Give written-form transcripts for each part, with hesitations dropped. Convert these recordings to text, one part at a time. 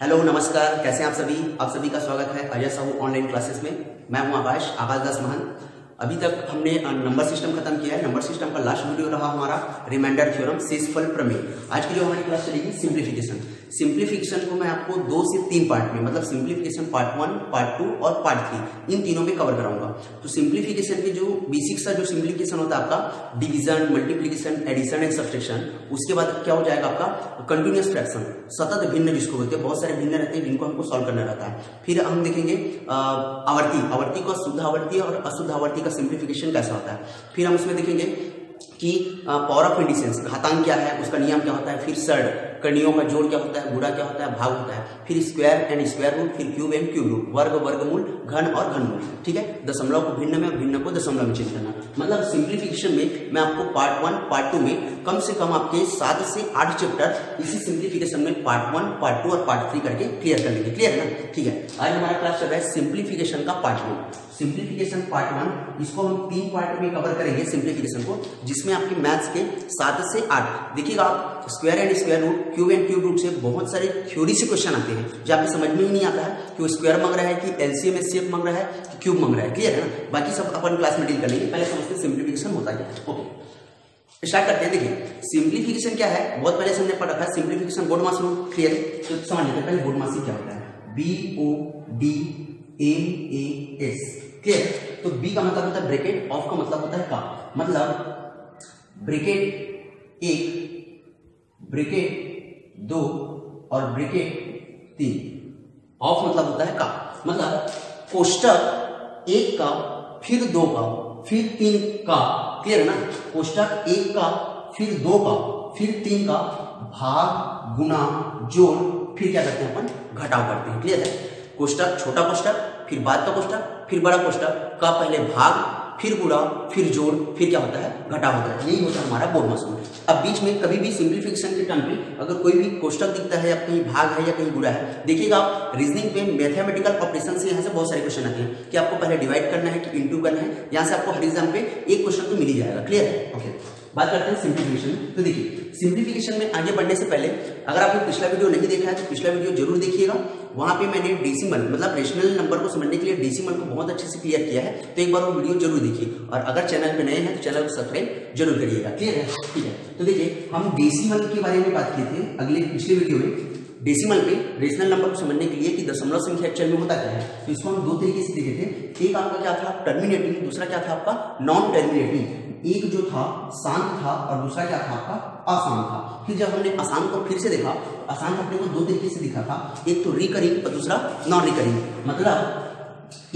Hello नमस्कार, कैसे हैं आप सभी का स्वागत है अजय साहू ऑनलाइन क्लासेस में। मैं हूं आकाश दास महंत। अभी तक हमने नंबर सिस्टम खत्म किया है। नंबर सिस्टम का लास्ट वीडियो रहा हमारा रिमाइंडर थ्योरम, शेषफल प्रमेय। आज की जो हमारी क्लास चलेगी सिंप्लीफिकेशन को मैं आपको 2 से 3 पार्ट में, मतलब सिंप्लीफिकेशन पार्ट 1, पार्ट 2 और पार्ट 3, इन तीनों में कवर कराऊंगा। तो सिंप्लीफिकेशन के जो बेसिक सा जो सिंप्लीफिकेशन होता है आपका division, multiplication, addition and subtraction. उसके बाद क्या हो जाएगा आपका कंटिन्यूअस फ्रैक्शन, सतत भिन्न जिसको बोलते हैं। बहुत सारे भिन्न रहते हैं जिनको हमको सॉल्व करना रहता है। फिर हम देखेंगे आवर्ती का शुद्ध आवर्ती और अशुद्ध आवर्ती का सिंप्लीफिकेशन कैसा होता है। फिर हम उसमें देखेंगे कि पावर ऑफ इंडिसेंस, घातांक क्या है, उसका नियम क्या होता है। फिर सर्ड, कर्णियों का जोड़ क्या होता है, गुणा क्या होता है, भाग होता है। फिर स्क्वायर एंड स्क्वायर रूट, फिर क्यूब एंड क्यूब रूट, वर्ग वर्गमूल, घन और घनमूल। ठीक है, दशमलव को भिन्न में, भिन्न को दशमलव में चेंज करना। मतलब सिंप्लीफिकेशन में मैं आपको पार्ट 1, पार्ट 2 में कम से कम आपके 7 से 8 चैप्टर इसी सिंप्लीफिकेशन में पार्ट 1, पार्ट 2 और पार्ट 3 करके क्लियर कर लेंगे। क्लियर है ना? ठीक है, आज हमारा क्लास चल रहा है सिंप्लीफिकेशन का पार्ट 1। सिंप्लीफिकेशन पार्ट 1, इसको हम 3 पार्ट में कवर करेंगे सिंप्लीफिकेशन को, जिसमें आपके मैथ्स के 7 से 8 देखिएगा आप square and square root, cube and cube root से बहुत सारे थ्योरी से क्वेश्चन आते हैं जो आपको समझ में ही नहीं आता है कि वो स्क्वायर मांग रहा है कि एलसीएम एचसीएफ मांग रहा है कि क्यूब मांग रहा है। क्लियर है ना? बाकी सब अपन क्लास में डील कर लेंगे। पहले समझते हैं सिंप्लीफिकेशन होता क्या है। ओके, स्टार्ट करते हैं। देखिए सिंप्लीफिकेशन क्या है, बहुत पहले से हमने पढ़ा था। सिंप्लीफिकेशन बोर्ड मास रूल, क्लियर है? तो समझ लेते हैं पहले बोर्ड मास क्या होता है। BODMAS, clear? तो बी का मतलब होता है ब्रैकेट, ऑफ का मतलब होता है का, मतलब ब्रैकेट 1, ब्रैकेट 2 और ब्रैकेट 3। ऑफ मतलब होता है का, मतलब कोष्टक 1 का, फिर 2 का, फिर 3 का। क्लियर है ना? कोष्टक 1 का, फिर 2 का, फिर 3 का, भाग, गुना, जोड़, फिर क्या करते हैं अपन, घटाव करते हैं। क्लियर है? कोष्टक, छोटा कोष्टक, फिर बाद का कोष्टक, फिर बड़ा कोष्टक का, पहले भाग, फिर गुणा, फिर जोड़, फिर क्या होता है, घटाव होता है। यही होता है हमारा बोर्ड मास रूल। अब बीच में कभी भी सिंप्लीफिकेशन के टाइम पे अगर कोई भी कोष्टक दिखता है या कहीं भाग है या कहीं गुणा है, देखिएगा आप रीजनिंग पे मैथमेटिकल ऑपरेशन से यहाँ से बहुत सारे क्वेश्चन आते हैं कि आपको पहले डिवाइड करना है कि इंटू करना है। यहाँ से आपको हर एग्जाम पे एक क्वेश्चन तो मिल ही जाएगा। क्लियर है? ओके, बात करते हैं सिंप्लीफिकेशन। तो देखिए सिंप्लीफिकेशन में आगे बढ़ने से पहले अगर आपने पिछला वीडियो नहीं देखा है तो पिछला वीडियो जरूर देखिएगा। वहां पे मैंने डेसिमल मतलब रेशनल नंबर को समझने के लिए डेसिमल को बहुत अच्छे से क्लियर किया है, तो एक बार वो वीडियो जरूर देखिए। और अगर चैनल पे नए हैं तो चैनल को सब्सक्राइब जरूर करिएगा। क्लियर है? ठीक है, तो देखिए हम डेसिमल के बारे में बात किए थे पिछले वीडियो में। डेसिमल पे रेशनल नंबर को समझने के लिए कि दशमलव संख्या एक्चुअल में होता क्या है, तो इसको हम 2 तरीके से देखे थे। एक आपका क्या था, टर्मिनेटिंग, दूसरा क्या था आपका नॉन टर्मिनेटिंग। एक जो था शांत था और दूसरा क्या था आपका आसान था। फिर जब हमने आसान को फिर से देखा, आसान अपने को 2 तरीके से दिखा था, एक तो रिकरिंग और दूसरा नॉन रिकरिंग। मतलब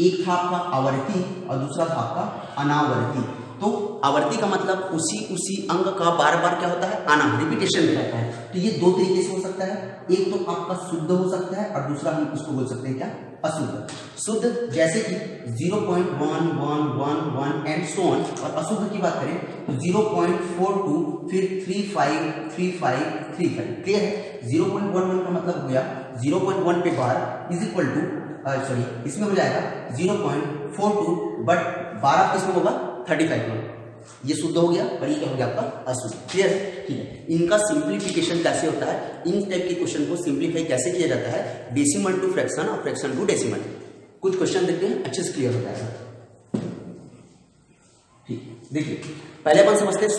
एक था आपका आवर्ती और दूसरा था आपका अनावर्ती। तो आवर्ती का मतलब उसी अंग का बार बार क्या होता है, आना, रिपीटेशन में रहता है। तो ये 2 तरीके से हो सकता है। एक तो आपका शुद्ध हो सकता है और दूसरा हम उसको बोल सकते हैं क्या, अशुद्ध। शुद्ध जैसे कि 0.1111 एंड सो ऑन, और अशुद्ध की बात करें तो 0.42, फिर 353535। क्लियर है? 0.11 का मतलब हो गया 0.1 पे बार इज इक्वल टू इसमें हो जाएगा 0.42, बट 12 किसमें होगा, 35 में। ये शुद्ध हो गया और ये क्या हो गया आपका अशुद्ध। क्लियर है? ठीक है, इनका सिंप्लीफिकेशन कैसे होता है, इन टाइप के क्वेश्चन को सिंप्लीफाई कैसे किया जाता है, डेसिमल टू फ्रैक्शन और फ्रैक्शन टू डेसिमल। कुछ क्वेश्चन देखते हैं, अच्छे से क्लियर हो जाएगा। ठीक, देखिए पहले अपन समझते हैं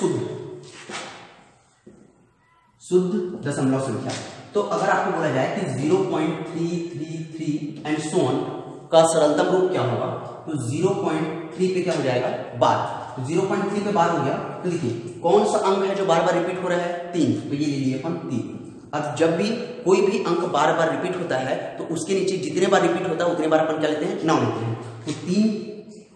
शुद्ध दशमलव संख्या। तो अगर आपको बोला जाए कि 0.333 एंड सो ऑन का सरलतम रूप क्या होगा, तो 0.3 पे क्या हो जाएगा, बार। तो 0.3 पे बार हो गया। तो देखिए कौन सा अंक है जो बार बार रिपीट हो रहा है, 3, तो ये ले लिए अपन 3। अब जब भी कोई भी अंक बार बार रिपीट होता है तो उसके नीचे जितने बार रिपीट होता है उतने बार अपन क्या लेते हैं, 9 लेते हैं। तो 3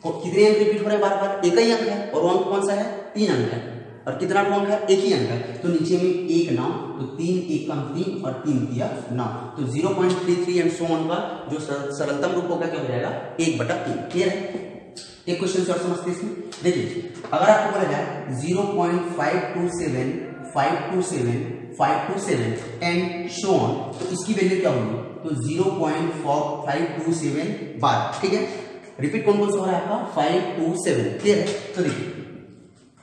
कितने अंक रिपीट हो रहे हैं बार बार, एक ही अंक है, और वो अंक कौन सा है, 3 अंक है। और कितना अंक है, एक ही अंक है, तो नीचे में 1 9, तो 3 1 कम 3 और 3 दिया 9। तो 0.33 एंड सो ऑन का जो सरलतम रूप होगा क्या हो जाएगा, 1/3। क्लियर है? एक क्वेश्चन और समझते हैं इसमें। देखिए अगर आपको बोला जाए 0.527 एंड सो ऑन, तो इसकी वैल्यू क्या होगी, तो 0.527 बार। ठीक है, रिपीट कौन कौन सा हो रहा है आपका, 527। क्लियर है? तो देखिए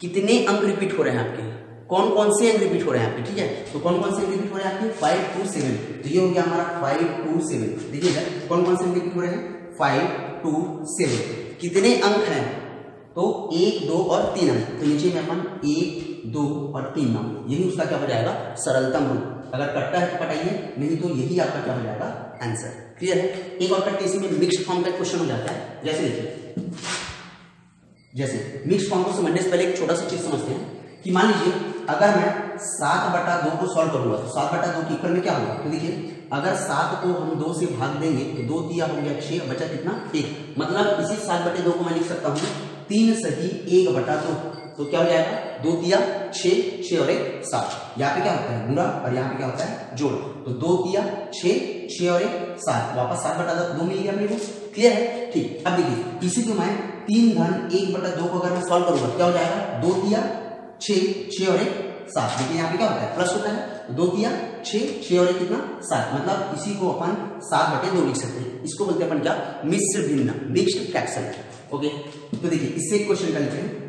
कितने अंक रिपीट हो रहे हैं आपके, कौन कौन से अंक रिपीट हो रहे हैं आपके, ठीक है। तो कौन कौन से अंक रिपीट हो रहे हैं आपके 5 2 7, तो ये हो गया हमारा 5 2 7। देखिएगा कौन कौन से अंक रिपीट हो रहे हैं 5 2 7। कितने अंक हैं तो 1 2 और 3 अंक, तो नीचे में अपन 1 2 और 3 अंक, यही उसका क्या हो जाएगा सरलतम रूप। अगर कटता है तो कटाइए, नहीं तो यही आपका क्या हो जाएगा आंसर। क्लियर है। एक और कट इसी में मिक्स्ड फॉर्म का क्वेश्चन हो जाता है। जैसे देखिए, जैसे मिक्स्ड फॉर्म को समझने से पहले एक छोटा सा चीज समझते हैं कि मान लीजिए अगर मैं 7/2 को सॉल्व करूंगा तो 7/2 के इक्वल में क्या होगा। तो देखिए अगर 7 को हम 2 से भाग देंगे तो 2 तिया हो गया 6, बचा कितना 1। मतलब इसी 7/2 को मैं लिख सकता हूँ 3 सही 1/2, तो क्या हो जाएगा 2 तिया 6, 6 और 1 7। यहाँ पे क्या होता है गुणा और यहाँ पे क्या होता है जोड़, तो 2 तिया 6, 6 और 1 7, वापस 7/2 मिल गया मेरे को। क्लियर है। ठीक, अब देखिए इसी को मैं 3 घन 1/2 को अगर मैं सॉल्व करूंगा क्या हो जाएगा 2 तिया 6, 6 और 1 7। देखिए यहाँ पे क्या होता है प्लस होता है, 2 तिया 6, 6 और 1 कितना 7। मतलब इसी को अपन 7/2 लिख सकते हैं। इसको बोलते हैं अपन क्या मिश्र भिन्न, मिक्स्ड फ्रैक्शन। ओके, तो देखिए इससे एक क्वेश्चन का लिखें।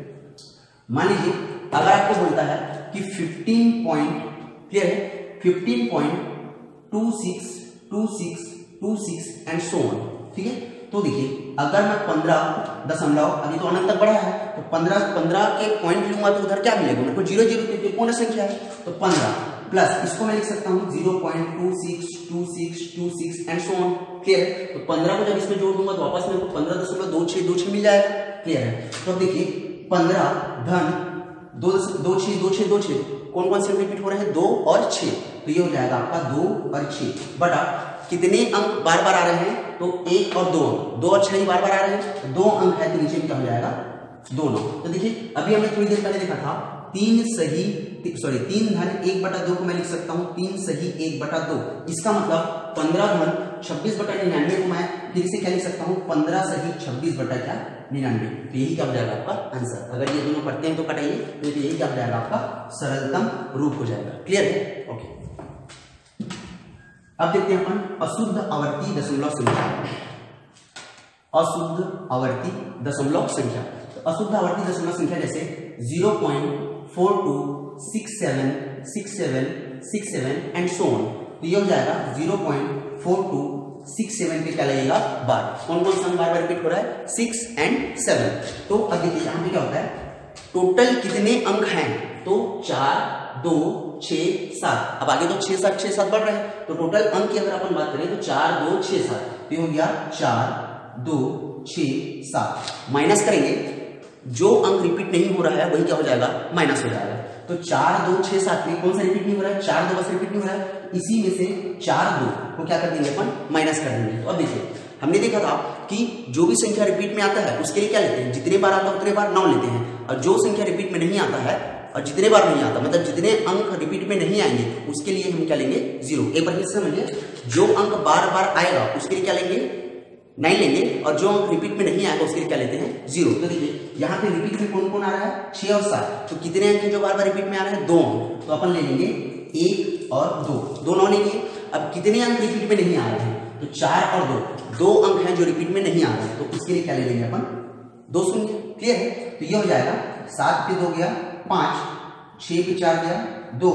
मान लीजिए अगर आपको बोलता है कि 15.26 एंड सो ऑन, ठीक है। तो देखिए अगर मैं 15 अभी तो अनंत तक बढ़ा है, तो 15 के पॉइंट लूंगा तो उधर क्या मिलेगा मेरे को 0 0, क्योंकि पूर्ण संख्या है। तो 15 प्लस इसको मैं लिख सकता हूँ 0.262626 एंड सो ऑन। क्लियर है। तो 15 को जब इसमें जोड़ दूंगा तो वापस मेरे को 15.2626 मिल जाएगा। क्लियर है। तो अब देखिए 15 धन 2 कौन कौन से रिपीट हो रहे हैं 2 और 6, तो ये हो जाएगा आपका 2 और 6 बटा कितने अंक बार बार आ रहे हैं तो 1 और 2 अंक, 2 और 6 बार बार आ रहे हैं, तो 2 अंक है तो नीचे में क्या हो जाएगा 2 9। तो देखिए अभी हमने थोड़ी देर पहले देखा था 3 धन 1/2 को मैं लिख सकता हूँ 3 सही 1/2। इसका मतलब 15 धन 26/99 को मैं फिर से क्या लिख सकता हूँ 15 सही 26/99। तो यही क्या हो जाएगा आपका आंसर। अगर ये दोनों पढ़ते हैं तो कटाइए, तो यही क्या हो जाएगा आपका सरलतम रूप हो जाएगा। क्लियर है। ओके, अब देखते हैं अपन अशुद्ध आवर्ती दशमलव संख्या। अशुद्ध आवर्ती दशमलव संख्या, तो अशुद्ध आवर्ती दशमलव संख्या जैसे 0.42676767 एंड सो ऑन, तो ये हो जाएगा 0.4267 पे क्या लगेगा बार। कौन कौन सा बार बार रिपीट हो रहा है 6 एंड 7। तो अब देखिए यहाँ पे क्या होता है टोटल कितने अंक हैं तो 4 2 6 7। अब आगे तो 6 7 6 7 बढ़ रहे हैं, तो टोटल अंक की अगर अपन बात करें तो 4 2 6 7, तो ये हो गया 4 2 6 7। माइनस करेंगे जो अंक रिपीट नहीं हो रहा है वही क्या हो जाएगा माइनस हो जाएगा। तो 4 2 6 7 में कौन सा रिपीट नहीं हो रहा है 4 2 बस रिपीट नहीं हो रहा है, इसी में से 4 2 को क्या कर देंगे अपन माइनस कर देंगे। तो अब देखिए हमने देखा था कि जो भी संख्या रिपीट में आता है उसके लिए क्या लेते हैं जितने बार आता है उतने बार 9 लेते हैं, और जो संख्या रिपीट में नहीं आता है और जितने बार नहीं आता मतलब जितने अंक रिपीट में नहीं आएंगे उसके लिए हम क्या लेंगे 0। एक बार फिर से समझिए, जो अंक बार बार आएगा उसके लिए क्या लेंगे 9 लेंगे, और जो अंक रिपीट में नहीं आएगा उसके लिए क्या लेते हैं 0। तो देखिए यहाँ पे रिपीट में कौन कौन आ रहा है 6 और 7, तो कितने अंक हैं जो बार बार रिपीट में आ रहे हैं 2 अंक, तो अपन ले लेंगे 1 और 2, 2 9 लेंगे। अब कितने अंक रिपीट में नहीं आ रहे हैं तो 4 और 2 अंक हैं जो रिपीट में नहीं आ रहे हैं, तो उसके लिए क्या ले लेंगे अपन 2 शून्य। क्लियर है। तो ये हो जाएगा 7 पे 2 गया 5, 6 पे 4 गया 2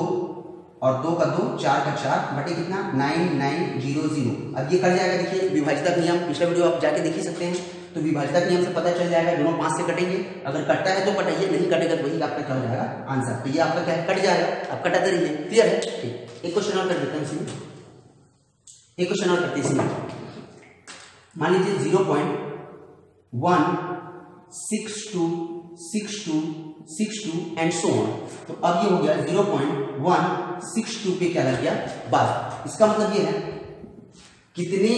और 2 का 2 4 का 4 बटे कितना 9900। अब ये कर जाएगा। देखिए विभाजिता नियम पिछला वीडियो आप जाके देख ही सकते हैं, तो विभाजिता नियम से पता चल जाएगा दोनों 5 से कटेंगे। अगर कटता है तो कटाइए, नहीं कटेगा तो वही आपका क्या हो जाएगा आंसर। तो ये आपका क्या कट जाएगा, आप कटाते रहिए। क्लियर है। ठीक, एक क्वेश्चन और कर देते हैं इसमें, एक क्वेश्चन और करते हैं इसमें। मान लीजिए 0.1626262 एंड सो ऑन, तो अब ये हो गया 0.162 पे क्या लग गया 12। इसका मतलब ये है कितने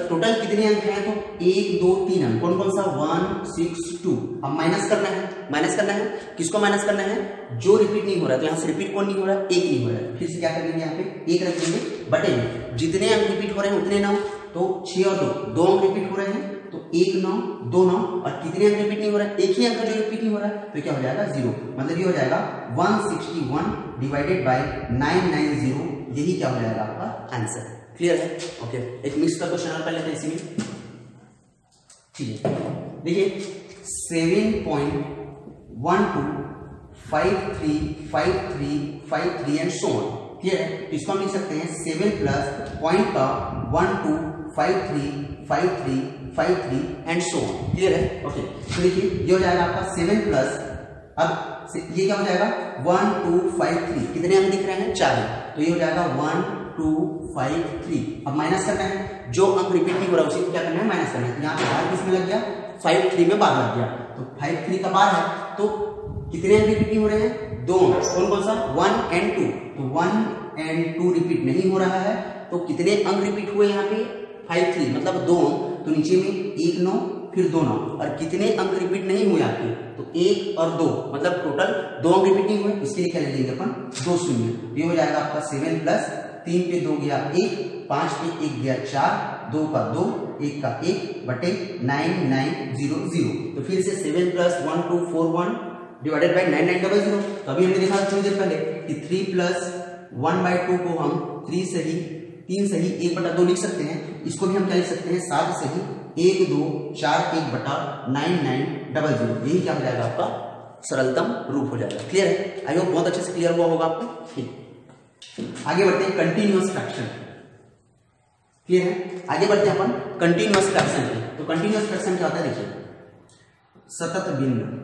टोटल कितने अंक हैं तो 1 2 3 अंक, कौन कौन सा 162। अब माइनस करना है किसको माइनस करना है जो रिपीट नहीं हो रहा है, तो यहाँ से रिपीट कौन नहीं हो रहा है 1 नहीं हो रहा है, फिर से क्या कर देंगे यहाँ पे 1 रख देंगे बटे जितने अंक रिपीट हो रहे हैं उतने 9, तो 6 और 2 अंक रिपीट हो रहे हैं तो 1 9 2 9, और कितने अंक रिपीट नहीं हो रहा है एक ही अंक जो रिपीट नहीं हो रहा है, तो क्या हो जाएगा 0। मतलब ये हो जाएगा 161 डिवाइडेड बाय 990, यही क्या हो जाएगा आपका आंसर। क्लियर है। ओके, एक मिक्स का क्वेश्चन और कर लेते हैं इसी में। ठीक है, देखिए 7.12 5 3 5 3 5 3 एंड सो ऑन। क्लियर है? तो इसको हम लिख सकते हैं 7 प्लस पॉइंट का 1 2 5 3 5 3 5 3 एंड सो ऑन। क्लियर है? ओके, तो देखिए ये हो जाएगा आपका 7 प्लस, अब ये क्या हो जाएगा 1 2 5 3, कितने अंक दिख रहे हैं? 4 है, तो ये हो जाएगा 1 2 5 3। अब माइनस करना है, जो अंक रिपीट नहीं हो रहा उसी को क्या करना है? माइनस करना है। यहाँ पे बार किसमें लग गया? 5 3 में बार लग गया, तो 5 3 का बार है, तो कितने अंक रिपीट नहीं हो रहे हैं? 2। कौन कौन सा? 1 एंड 2, तो 1 एंड 2 रिपीट नहीं हो रहा है, तो कितने अंक रिपीट हुए यहाँ पे? 5 3 मतलब 2 अंक, तो नीचे में 1 9 फिर 2 9, और कितने अंक रिपीट नहीं हुए आपके? तो 1 और 2, मतलब टोटल 2 अंक रिपीट नहीं हुए, इसके लिए क्या ले लेंगे अपन? 2 शून्य। ये हो जाएगा आपका 7 प्लस 3 पे 2 गया 1, 5 पे 1 गया 4, 2 का 2, 1 का 1 बटे 9 9 0 0। तो फिर से 7 प्लस 1 2 4 1 डिवाइडेड बाई 9 9 0 0। तो अभी हमने देखा थोड़ी देर पहले कि 3 प्लस 1/2 को हम 3 सही 1/2 लिख सकते हैं। इसको भी हम क्या लिख सकते हैं? 7 सही 1 2 4 1/9 9 0 0। यही क्या हो जाएगा? आपका सरलतम रूप हो जाएगा। क्लियर है? आई होप बहुत अच्छे से क्लियर हुआ होगा आपको। ठीक, आगे बढ़ते हैं कंटिन्यूअस फ्रैक्शन। क्लियर है? आगे बढ़ते हैं अपन कंटिन्यूअस फ्रैक्शन पे। तो कंटिन्यूअस फ्रैक्शन क्या होता है? देखिए, सतत भिन्न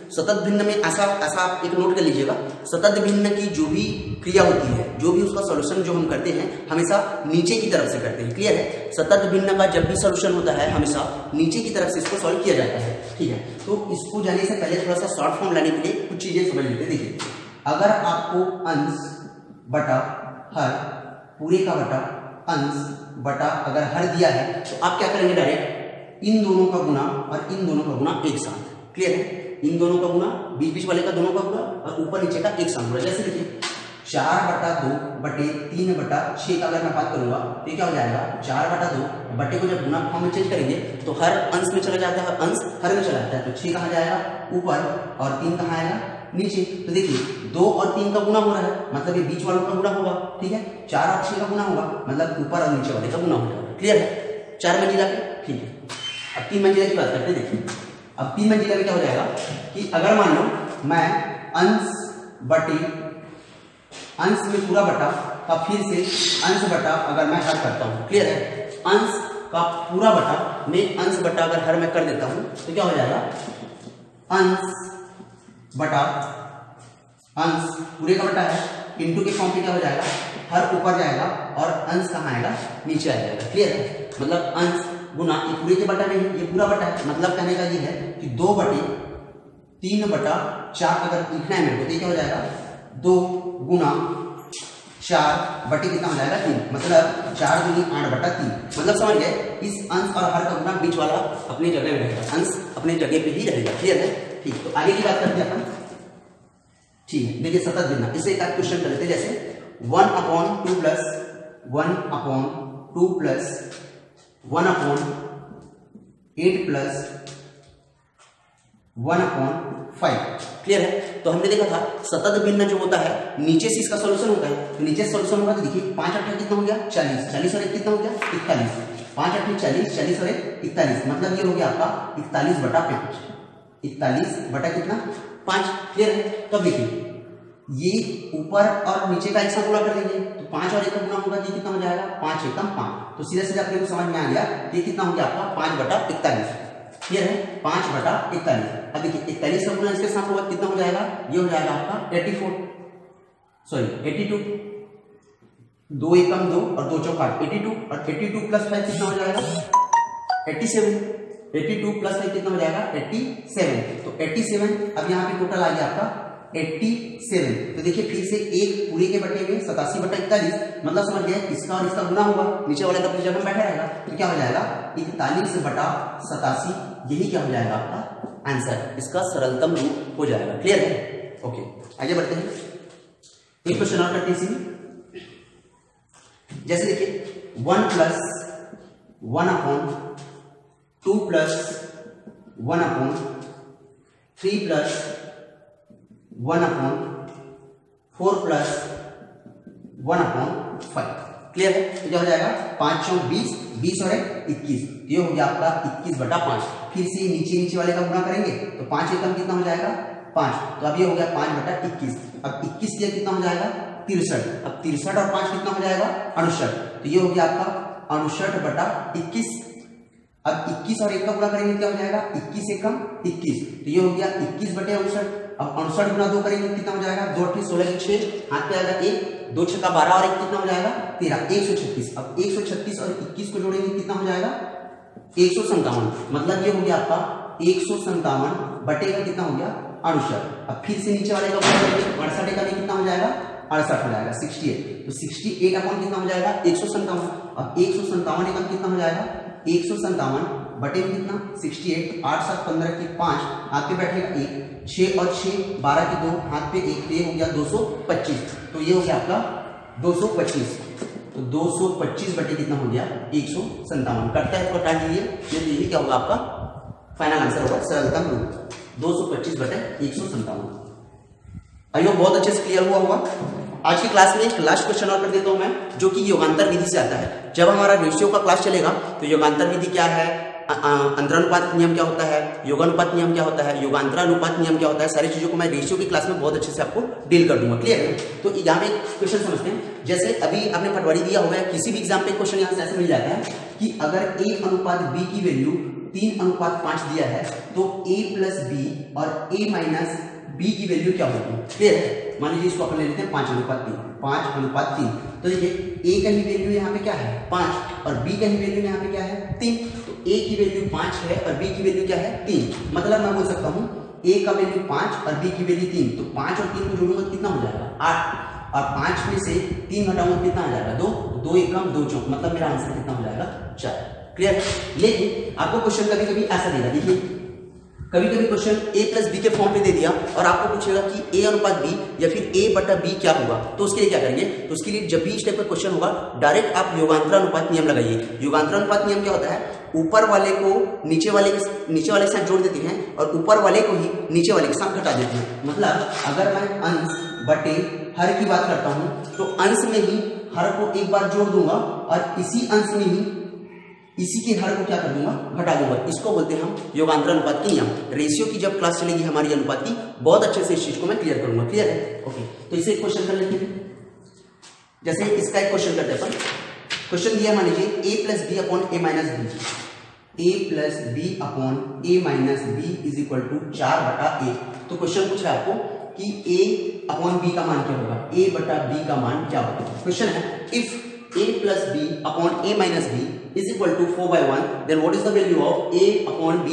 सतत भिन्न में ऐसा आप एक नोट कर लीजिएगा, सतत भिन्न की जो भी क्रिया होती है, जो भी उसका सॉल्यूशन जो हम करते हैं, हमेशा नीचे की तरफ से करते हैं। क्लियर है? सतत भिन्न का जब भी सॉल्यूशन होता है, हमेशा नीचे की तरफ से इसको सॉल्व किया जाता है। ठीक है, तो इसको जाने से पहले थोड़ा सा शॉर्ट फॉर्म लाने के लिए कुछ चीजें समझ लेते हैं। देखिए, अगर आपको अंश बटा हर, पूरे का बटा अंश बटा अगर हर दिया है, तो आप क्या करेंगे? डायरेक्ट इन दोनों का गुना और इन दोनों का गुना एक साथ। क्लियर है? इन दोनों का गुना, बीच बीच वाले का दोनों का गुना और ऊपर नीचे का एक साथ गुना। जैसे देखिए 4/2 बटे 3/6 का अगर मैं बात करूंगा, तो क्या हो जाएगा? 4/2 बटे को जब गुना फॉर्म में चेंज करेंगे तो हर अंश में चला जाता है, अंश हर में चला जाता है, तो 6 कहाँ जाएगा? ऊपर, और 3 कहाँ आएगा? नीचे। तो देखिए 2 और 3 का गुना हो रहा है, मतलब ये बीच वालों का गुना होगा। ठीक है, 4 और 6 का गुना होगा, मतलब ऊपर और नीचे वाले का गुना हो जाएगा। क्लियर है? 4 मंजिला पे। ठीक है, अब 3 मंजिला की बात करते हैं। देखिए, अब 3 मंजिला में क्या हो जाएगा कि अगर मान लो मैं अंश बटे अंश में पूरा बटा, अब फिर से अंश बटा अगर मैं हर करता हूं। क्लियर है? अंश का पूरा बटा में अंश बटा अगर हर मैं कर देता हूं, तो क्या हो जाएगा? अंश बटा अंश पूरे का बटा है, इंटू के फॉर्म पे क्या हो जाएगा? हर ऊपर जाएगा और अंश कहाँ आएगा? नीचे आ जाएगा। क्लियर है? मतलब अंश गुना, ये पूरे के बटा नहीं, ये पूरा बटा है। मतलब कहने का ये है कि 2/3/4 अगर लिखना है मेरे को, तो क्या हो जाएगा? 2 गुना 4 बटे कितना हो जाएगा? 3, मतलब 4 दूनी 8/3। मतलब समझ गए? इस अंश और हर का गुना बीच वाला अपनी जगह में रहेगा, अंश अपने जगह पे ही रहेगा। क्लियर है? ठीक, तो आगे की बात करते हैं अपन। ठीक है, देखिए सतत भिन्न, इससे एक क्वेश्चन कर लेते हैं। जैसे 1/2 प्लस 1/2 प्लस 1/8 प्लस 1/5। क्लियर है? तो हमने देखा था सतत भिन्न जो होता है नीचे से इसका सॉल्यूशन होता है, तो नीचे सॉल्यूशन होगा तो देखिए 5 8 कितना हो गया? 40, 40 और 1 कितना हो गया? 41। 5 8 40, 40 और 1 41, मतलब ये हो गया आपका 41/5। 41 बटा कितना? 5। क्लियर है? तब देखिए ये ऊपर और नीचे का एक साथ गुणा कर देंगे, तो 5 और 1 का गुणा होगा, ये कितना हो जाएगा? 5 एकम 5। तो सीधा सीधा अपने को समझ में आ गया ये कितना हो गया आपका? 5/41। क्लियर है? 5/41। अब देखिए 41 का गुणा इसके साथ होगा, कितना हो जाएगा? ये हो जाएगा आपका 82। 2 एकम 2 और 2 चौक 8, 82, और 82 प्लस 5 कितना हो जाएगा? 87। 82 प्लस 5 कितना हो जाएगा? 87। तो 87, अब यहाँ पे टोटल आ गया आपका 87। तो देखिए फिर से एक पूरे के बटे में 87/41, मतलब समझ गए इसका और इसका गुना होगा, नीचे वाले का अपनी जगह में बैठा रहेगा, तो क्या हो जाएगा? 41/87। यही क्या हो जाएगा आपका आंसर, इसका सरलतम रूप हो जाएगा। क्लियर है? ओके, आगे बढ़ते हैं। एक क्वेश्चन और करते हैं इसी में। जैसे देखिए 1 plus 1/2 plus 1/3 plus 1/4 plus 1/5। Clear है? तो क्या हो जाएगा 5 चौक 20, 20 और 21, ये हो गया आपका 21/5। फिर से नीचे वाले का गुणा करेंगे तो 5 एकम कितना हो जाएगा 5, तो अब ये हो गया 5/21। अब 21 दिया कितना हो जाएगा 63। अब 63 और 5 कितना हो जाएगा 68, तो ये हो गया आपका 68/21। अब 21 और 1 का गुणा करेंगे क्या हो जाएगा 21 एकम 21, तो ये हो गया 21/68। अब 68 गुना 2 करेंगे कितना हो जाएगा 2 8 16 6, हाथ पे आएगा 1, 2 6 का 12 और 1 कितना हो जाएगा 13, 136। अब 136 और 21 को जोड़ेंगे कितना हो जाएगा 157, मतलब ये हो गया आपका 157 बटे का कितना हो गया 68। अब फिर से नीचे वाले का गुणा करेंगे 68 का भी कितना हो जाएगा 68 हो जाएगा 68, तो 68 अपॉन कितना हो जाएगा 157। अब 157 एकम कितना हो जाएगा 157 बटे में कितना 68, 8 7 15 की 5, हाथ पे बैठेगा 1, 6 और 6 12 की 2, हाथ पे 1, ये हो गया 225। तो ये हो गया आपका 225, तो 225 बटे कितना हो गया 157। कटता है तो हटा दीजिए, ये क्या होगा आपका फाइनल आंसर होगा सरलतम रूप 225 बटे 157। आई होप बहुत अच्छे से क्लियर हुआ होगा। आज की क्लास में एक लास्ट क्वेश्चन और कर देता हूं मैं, जो कि योगांतर विधि से आता है। जब हमारा रेशियो का क्लास चलेगा तो योगांतर विधि क्या है, अंतरानुपात नियम क्या होता है, योगानुपात नियम क्या होता है, योगांतरानुपात नियम क्या होता है, सारी चीजों को मैं रेशियो की क्लास में बहुत अच्छे से आपको डील कर दूंगा। क्लियर है? तो यहाँ पे क्वेश्चन समझते हैं। जैसे अभी आपने पटवारी दिया होगा, किसी भी एग्जाम पे क्वेश्चन यहाँ से ऐसे मिल जाता है कि अगर A/B की वैल्यू 3:5 दिया है तो A+B और A-B की वैल्यू क्या होगी। क्लियर है? मान लीजिए इसको अपन ले लेते हैं 5:3, 5:3। तो देखिए A का ही वैल्यू यहाँ पे क्या है 5 और B का ही वैल्यू यहाँ पे क्या है 3, तो A की वैल्यू 5 है और B की वैल्यू क्या है 3, मतलब मैं बोल सकता हूँ A का वैल्यू 5 और B की वैल्यू 3, तो 5 और 3 को जोड़ूंगा कितना हो जाएगा 8, और 5 में से 3 घटाऊंगा कितना आ जाएगा 2, 2 एकम 2 चौक, मतलब मेरा आंसर कितना हो जाएगा 4। क्लियर है? लेकिन आपको क्वेश्चन कभी कभी ऐसा देगा, देखिए कभी कभी क्वेश्चन A+B के फॉर्म पे दे दिया और आपको पूछेगा कि A/B या फिर A/B क्या होगा, तो उसके लिए क्या करेंगे, तो उसके लिए जब भी इस टाइप का क्वेश्चन होगा डायरेक्ट आप योगांतरानुपात नियम लगाइए। योगांतरानुपात नियम क्या होता है, ऊपर वाले को नीचे वाले के साथ जोड़ देते हैं और ऊपर वाले को ही नीचे वाले के साथ घटा देते हैं। मतलब अगर मैं अंश बटे हर की बात करता हूं तो अंश में ही हर को एक बार जोड़ दूंगा और इसी अंश में ही इसी के हर को क्या कर दूंगा घटा दूंगा। इसको बोलते हैं हम योगांतर अनुपात की नियम। रेशियो की जब क्लास चलेगी हमारी अनुपात की, बहुत अच्छे से इस चीज को मैं क्लियर करूंगा। क्लियर है? ओके, तो इसे एक क्वेश्चन कर लेते हैं। जैसे इसका एक क्वेश्चन करते हैं अपन। क्वेश्चन दिया मान लीजिए A+B upon A-B, A+B upon A-B is equal to 4/1। तो क्वेश्चन पूछ रहा है आपको कि A अपॉन B का मान क्या होगा, A/B का मान क्या होगा। क्वेश्चन है if A+B upon A-B is equal to 4/1, then what is the value of A upon B?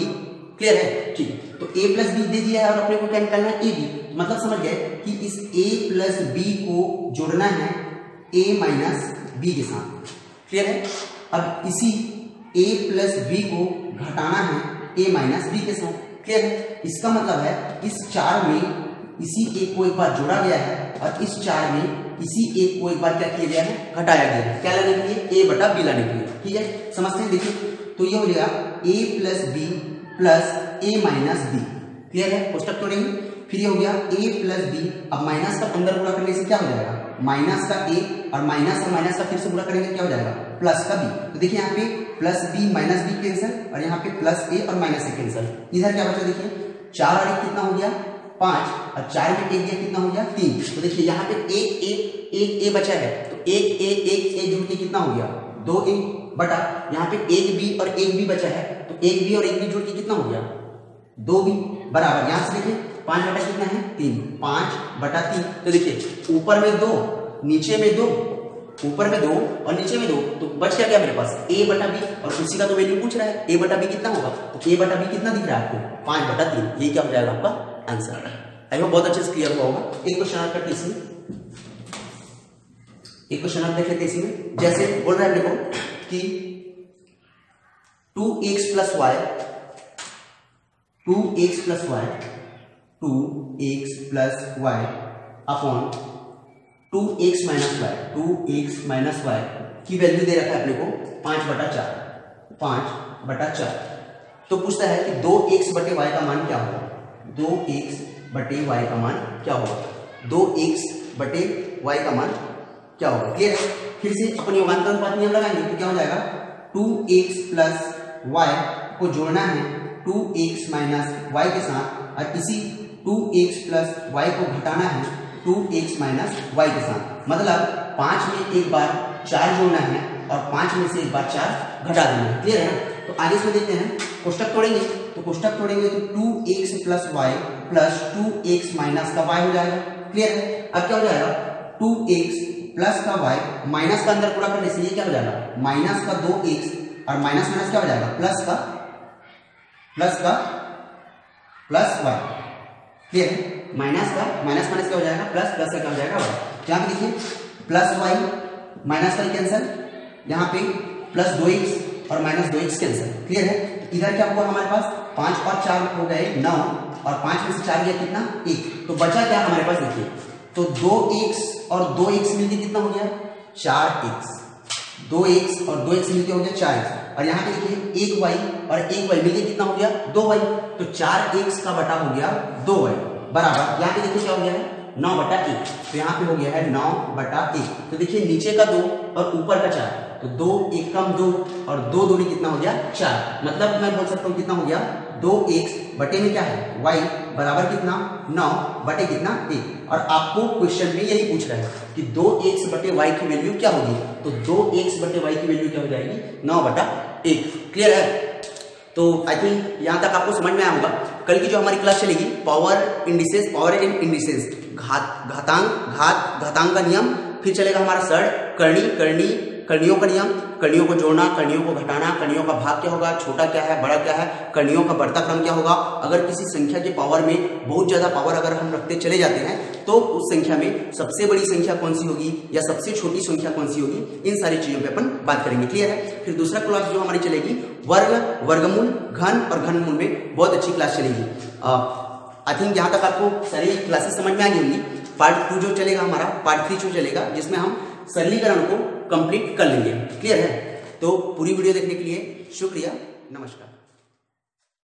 Clear है? ठीक है, तो A+B दे दिया है और अपने को क्या निकालना है AB, मतलब समझ गए कि इस A+B को जोड़ना है A-B के साथ। क्लियर है? अब इसी A+B को घटाना है A-B के साथ। क्लियर है? इसका मतलब है इस 4 में इसी एक को एक बार जोड़ा गया है और इस 4 में इसी एक को एक बार क्या किया गया है घटाया गया है, क्या लाने के लिए A/B लाने के लिए। ठीक है, समझते हैं। देखिए तो ये हो जाएगा A+B प्लस A-B। क्लियर है? कोष्टक तोड़ेंगे, फिर ये हो गया A+B। अब माइनस का अंदर गुणा करने से क्या हो जाएगा माइनस का A और माइनस का फिर से गुणा करेंगे क्या हो जाएगा प्लस का B। तो देखिए यहाँ पे +B -B कैंसिल और यहाँ पे +A और -A कैंसिल। इधर क्या बचा देखिए 4 और 1 कितना हो गया 5 और 4 में 1 दिया कितना हो गया 3। तो देखिए यहाँ पे एक A बचा है, तो एक A जुड़ के कितना हो गया 2A बटा यहाँ पे 1B और 1B बचा है, तो 1B और 1B जुड़ के कितना हो गया 2B बराबर यहाँ से देखिए 5 बटा कितना है 3, 5/3। तो देखिए ऊपर में 2 नीचे में 2, ऊपर में 2 और नीचे में 2, तो बच क्या मेरे पास A/B और उसी का तो वैल्यू पूछ रहा है A/B कितना होगा, तो A/B कितना दिख रहा है आपको 5/3। ये क्या हो जाएगा आपका आंसर। आई होप बहुत अच्छे से क्लियर हुआ होगा। एक क्वेश्चन और करते इसमें, एक क्वेश्चन और देख लेते इसमें। जैसे बोल रहा है देखो कि 2x + y upon 2x - y की वैल्यू दे रखा है अपने को 5/4। तो पूछता है कि 2x/y का मान क्या होगा, 2x/y का मान क्या होगा, 2x/y का मान क्या होगा। क्लियर है? फिर से अपन योगांतर अनुपात नियम लगाएंगे तो क्या हो जाएगा 2x प्लस वाई को जोड़ना है 2x माइनस वाई के साथ और इसी 2x प्लस वाई को घटाना है 2x माइनस वाई के साथ। मतलब 5 में एक बार 4 जोड़ना है और 5 में से एक बार 4 घटा देना है। क्लियर है ना? तो आगे इसमें देखते हैं कोष्टक तोड़ेंगे तो 2x plus Y plus 2x minus का वाई हो जाएगा। क्लियर है? अब क्या हो जाएगा 2x प्लस का वाई माइनस का अंदर पूरा करने से ये क्या हो जाएगा माइनस का 2x और माइनस माइनस क्या हो जाएगा प्लस का प्लस वाई। क्लियर है? माइनस माइनस क्या हो जाएगा प्लस का क्या हो जाएगा वाई। यहाँ पे देखिए plus Y minus Y cancel, यहाँ पे प्लस 2x और माइनस 2x कैंसिल। क्लियर है? इधर क्या हुआ हमारे पास 5 और 4 हो गए 9 और 5 में से 4 गया कितना 1, तो बचा क्या हमारे पास देखिए तो 2x और 2x मिलके कितना हो गया 4x, 2x और 2x मिलके हो गया 4x और यहाँ पे देखिए 1y और 1y मिलके कितना हो गया 2y, तो 4x का बटा हो गया 2y बराबर यहाँ पे देखिए क्या हो गया है 9/1, तो यहाँ पे हो गया है 9/1। तो देखिए नीचे का 2 और ऊपर का 4, तो 2 1 कम 2 और 2 दूनी कितना हो गया 4। मतलब मैं बोल सकता हूँ कितना हो गया 2x बटे में क्या है y बराबर कितना 9 बटे कितना 1। और आपको क्वेश्चन में यही पूछ रहा है कि 2x बटे y की वैल्यू क्या होगी, तो 2x बटे y की वैल्यू क्या हो जाएगी 9/1। क्लियर है? तो आई थिंक यहाँ तक आपको समझ में आया होगा। कल की जो हमारी क्लास चलेगी power indices, power and indices, घातांक का नियम, फिर चलेगा हमारा सर करणियों का नियम, करणियों को जोड़ना, करणियों को घटाना, करणियों का भाग क्या होगा, छोटा क्या है बड़ा क्या है, करणियों का बढ़ता क्रम क्या होगा। अगर किसी संख्या के पावर में बहुत ज्यादा पावर अगर हम रखते चले जाते हैं तो उस संख्या में सबसे बड़ी संख्या कौन सी होगी या सबसे छोटी संख्या कौन सी होगी, इन सारी चीजों पे अपन बात करेंगे। क्लियर है? फिर दूसरा क्लास जो हमारी चलेगी वर्ग, वर्गमूल, घन और घनमूल में बहुत अच्छी क्लास चलेगी। आई थिंक यहाँ तक आपको सारी क्लासेस समझ में आ गई होंगी। पार्ट 2 जो चलेगा हमारा, पार्ट 3 जो चलेगा जिसमें हम सरलीकरण को कंप्लीट कर लेंगे। क्लियर है? तो पूरी वीडियो देखने के लिए शुक्रिया, नमस्कार।